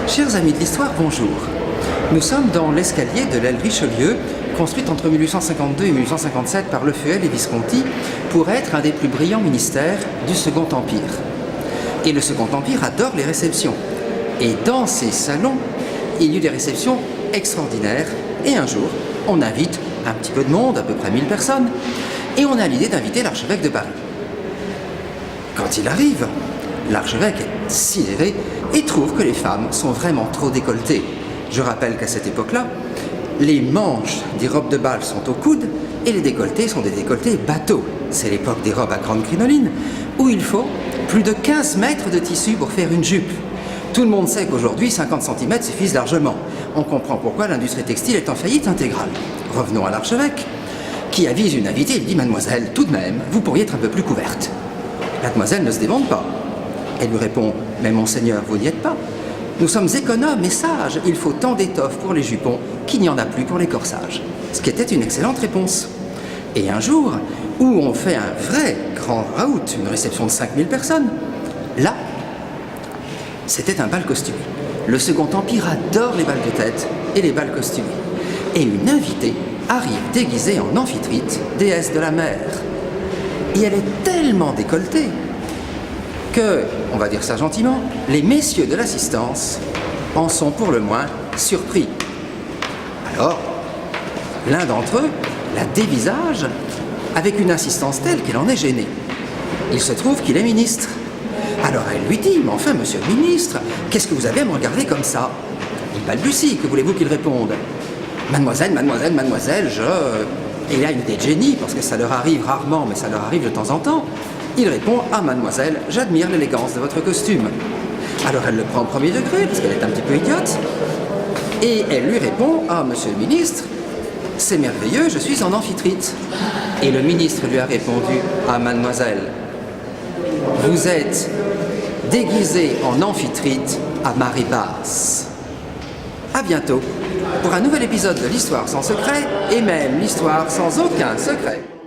Chers amis de l'histoire, bonjour. Nous sommes dans l'escalier de l'aile Richelieu, construite entre 1852 et 1857 par Lefeuille et Visconti, pour être un des plus brillants ministères du Second Empire. Et le Second Empire adore les réceptions. Et dans ces salons, il y eut des réceptions extraordinaires. Et un jour, on invite un petit peu de monde, à peu près 1000 personnes, et on a l'idée d'inviter l'archevêque de Paris. Quand il arrive, l'archevêque est sidéré et trouve que les femmes sont vraiment trop décolletées. Je rappelle qu'à cette époque-là, les manches des robes de bal sont au coude et les décolletés sont des décolletés bateaux. C'est l'époque des robes à grande crinoline où il faut plus de 15 mètres de tissu pour faire une jupe. Tout le monde sait qu'aujourd'hui, 50 cm suffisent largement. On comprend pourquoi l'industrie textile est en faillite intégrale. Revenons à l'archevêque, qui avise une invitée. Il dit « Mademoiselle, tout de même, vous pourriez être un peu plus couverte. » La demoiselle ne se démonte pas. Elle lui répond « Mais monseigneur, vous n'y êtes pas. Nous sommes économes et sages. Il faut tant d'étoffes pour les jupons qu'il n'y en a plus pour les corsages. » Ce qui était une excellente réponse. Et un jour, où on fait un vrai grand raout, une réception de 5000 personnes, là, c'était un bal costumé. Le Second Empire adore les bals de tête et les bals costumés. Et une invitée arrive déguisée en Amphitrite, déesse de la mer. Et elle est tellement décolletée que, on va dire ça gentiment, les messieurs de l'assistance en sont pour le moins surpris. Alors, l'un d'entre eux la dévisage avec une insistance telle qu'elle en est gênée. Il se trouve qu'il est ministre. Alors elle lui dit « Mais enfin, monsieur le ministre, qu'est-ce que vous avez à me regarder comme ça ?» Il balbutie, que voulez-vous qu'il réponde ? « Mademoiselle, mademoiselle, mademoiselle, je... » Et il a une idée de génie, parce que ça leur arrive rarement, mais ça leur arrive de temps en temps. Il répond « Ah, mademoiselle, j'admire l'élégance de votre costume. » Alors elle le prend au premier degré, parce qu'elle est un petit peu idiote. Et elle lui répond « Ah, monsieur le ministre, c'est merveilleux, je suis en Amphitrite. » Et le ministre lui a répondu « Ah, mademoiselle, vous êtes déguisée en Amphitrite à marée basse. » À bientôt pour un nouvel épisode de l'Histoire sans secret, et même l'Histoire sans aucun secret.